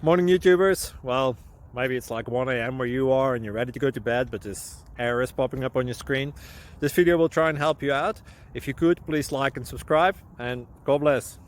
Morning YouTubers. Well, maybe it's like 1 a.m. where you are and you're ready to go to bed, but this error is popping up on your screen. This video will try and help you out. If you could, please like and subscribe, and God bless.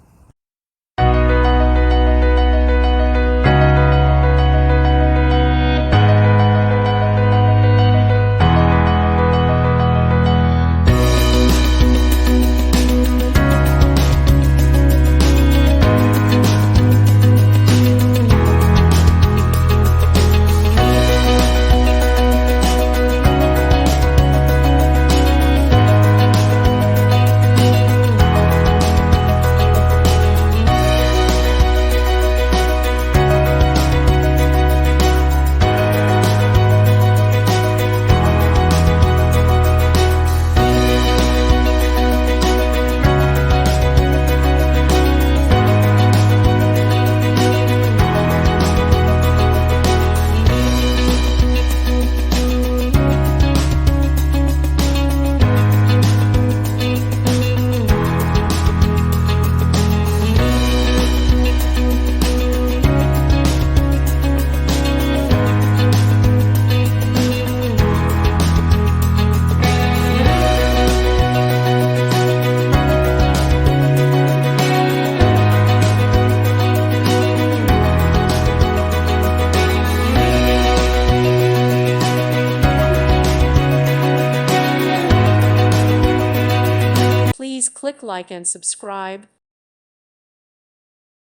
Please click like and subscribe.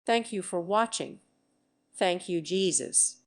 Thank you for watching. Thank you, Jesus.